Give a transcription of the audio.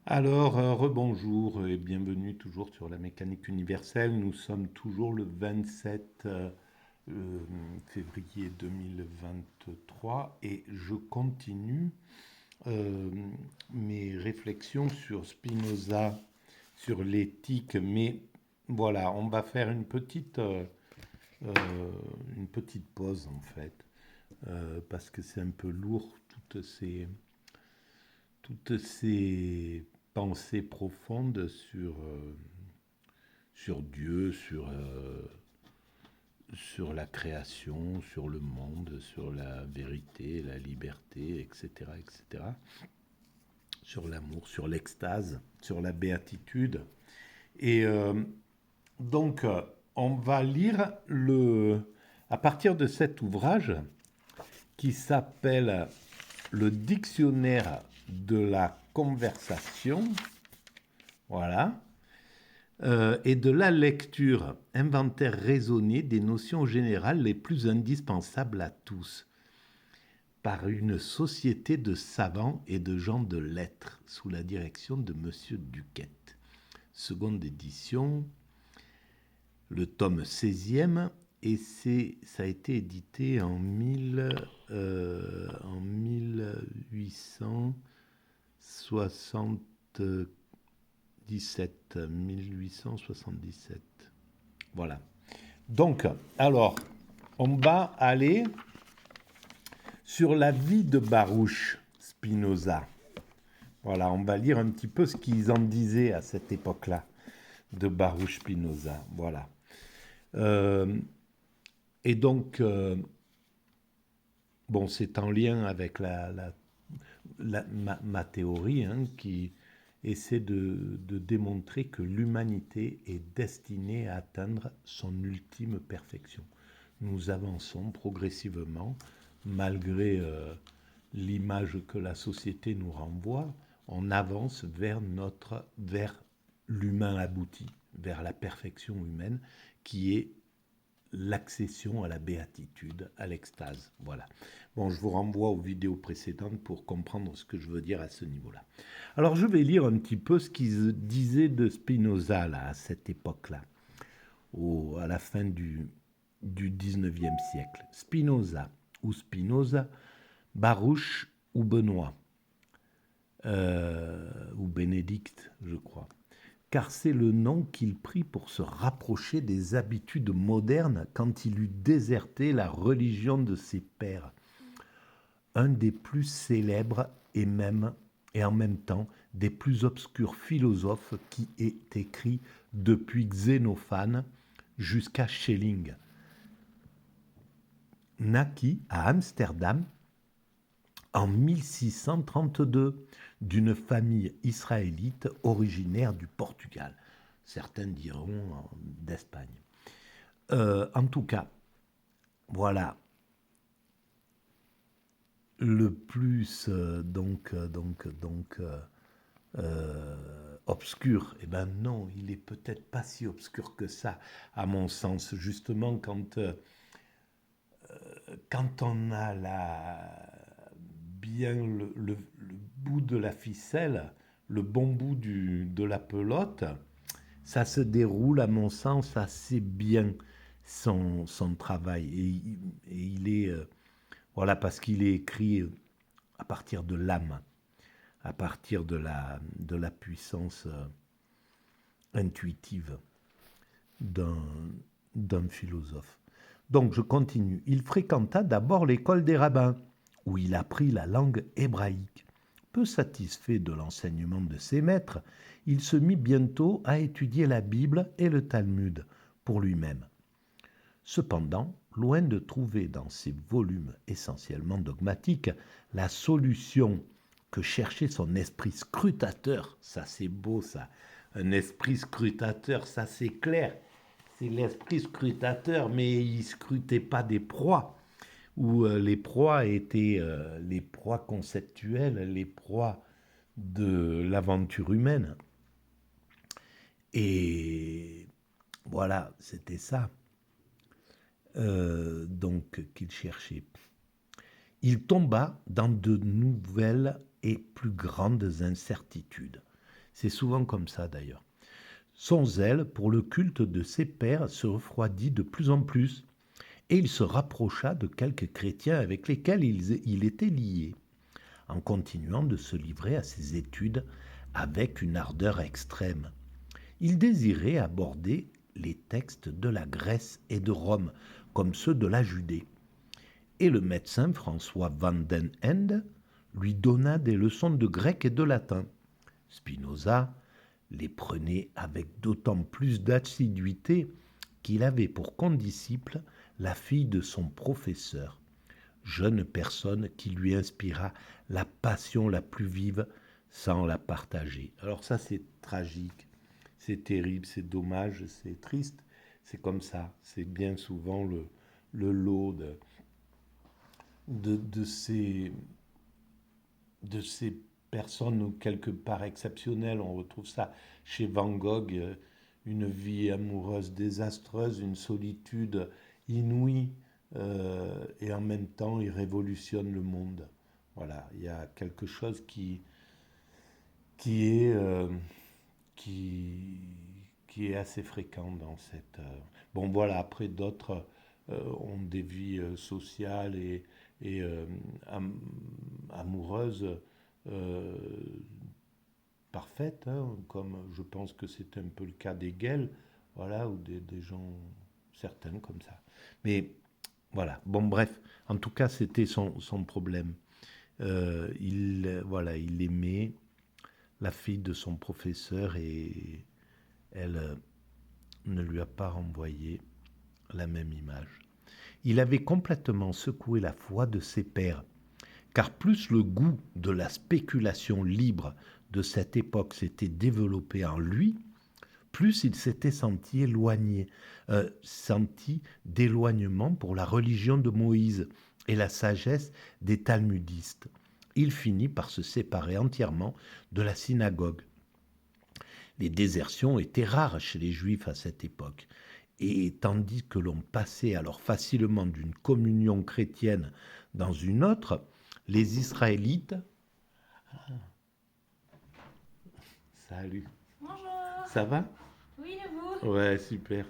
Alors, rebonjour et bienvenue toujours sur la mécanique universelle. Nous sommes toujours le 27 euh, février 2023 et je continue euh, mes réflexions sur Spinoza, sur l'éthique. Mais voilà, on va faire euh, une petite pause en fait, parce que c'est un peu lourd toutes ces pensées profondes sur Dieu, sur la création, sur le monde, sur la vérité, la liberté, etc., etc., sur l'amour, sur l'extase, sur la béatitude. Et donc, on va lire à partir de cet ouvrage qui s'appelle Le dictionnaire de la conversation. Voilà. Et de la lecture, inventaire raisonné des notions générales les plus indispensables à tous, par une société de savants et de gens de lettres, sous la direction de Monsieur Duquette. Seconde édition, le tome 16e, et ça a été édité en 1877. Voilà. Donc, alors, on va aller sur la vie de Baruch Spinoza. Voilà, on va lire un petit peu ce qu'ils en disaient à cette époque-là de Baruch Spinoza. Voilà. Euh, et donc, bon, c'est en lien avec ma théorie, hein, qui essaie de démontrer que l'humanité est destinée à atteindre son ultime perfection. Nous avançons progressivement, malgré l'image que la société nous renvoie, on avance vers l'humain abouti, vers la perfection humaine, qui est l'accession à la béatitude, à l'extase. Voilà. Bon, je vous renvoie aux vidéos précédentes pour comprendre ce que je veux dire à ce niveau-là. Alors, je vais lire un petit peu ce qu'ils disaient de Spinoza là, à cette époque-là, à la fin du 19e siècle. Spinoza ou Spinoza, Baruch ou Benoît, ou Bénédicte, je crois, car c'est le nom qu'il prit pour se rapprocher des habitudes modernes quand il eut déserté la religion de ses pères. Un des plus célèbres et en même temps des plus obscurs philosophes qui ait écrit depuis Xénophane jusqu'à Schelling. Naquit à Amsterdam en 1632 d'une famille israélite originaire du Portugal. Certains diront d'Espagne. En tout cas, voilà le plus obscur. Eh ben non, il est peut-être pas si obscur que ça, à mon sens. Justement, quand on a bien le bout de la ficelle, le bon bout de la pelote, ça se déroule, à mon sens, assez bien son travail. Et il est, voilà, parce qu'il est écrit à partir de l'âme, à partir de la puissance intuitive d'un philosophe. Donc je continue. Il fréquenta d'abord l'école des rabbins, où il apprit la langue hébraïque. Peu satisfait de l'enseignement de ses maîtres, il se mit bientôt à étudier la Bible et le Talmud pour lui-même. Cependant, loin de trouver dans ces volumes essentiellement dogmatiques la solution que cherchait son esprit scrutateur, ça c'est beau ça, un esprit scrutateur, ça c'est clair, c'est l'esprit scrutateur, mais il ne scrutait pas des proies, où les proies étaient les proies conceptuelles, les proies de l'aventure humaine. Et voilà, c'était ça donc qu'il cherchait. Il tomba dans de nouvelles et plus grandes incertitudes. C'est souvent comme ça d'ailleurs. Son zèle pour le culte de ses pères se refroidit de plus en plus, et il se rapprocha de quelques chrétiens avec lesquels il était lié, en continuant de se livrer à ses études avec une ardeur extrême. Il désirait aborder les textes de la Grèce et de Rome, comme ceux de la Judée. Et le médecin François van den Ende lui donna des leçons de grec et de latin. Spinoza les prenait avec d'autant plus d'assiduité qu'il avait pour condisciple la fille de son professeur, jeune personne qui lui inspira la passion la plus vive sans la partager. Alors ça, c'est tragique, c'est terrible, c'est dommage, c'est triste, c'est comme ça. C'est bien souvent le lot de ces personnes quelque part exceptionnelles. On retrouve ça chez Van Gogh, une vie amoureuse désastreuse, une solitude inouïe, et en même temps il révolutionne le monde. Voilà, il y a quelque chose qui est, qui, qui est assez fréquent dans cette... Bon voilà, après d'autres ont des vies sociales et amoureuses euh, parfaites, hein, comme je pense que c'est un peu le cas des Gaëls, voilà, ou des gens certains comme ça. Mais voilà, bon bref, en tout cas c'était son problème. Voilà, il aimait la fille de son professeur et elle ne lui a pas renvoyé la même image. Il avait complètement secoué la foi de ses pairs, car plus le goût de la spéculation libre de cette époque s'était développé en lui, plus il s'était senti d'éloignement pour la religion de Moïse et la sagesse des talmudistes. Il finit par se séparer entièrement de la synagogue. Les désertions étaient rares chez les Juifs à cette époque, et tandis que l'on passait alors facilement d'une communion chrétienne dans une autre, les Israélites... Salut. Bonjour. Ça va? Oui, et vous? Ouais, super.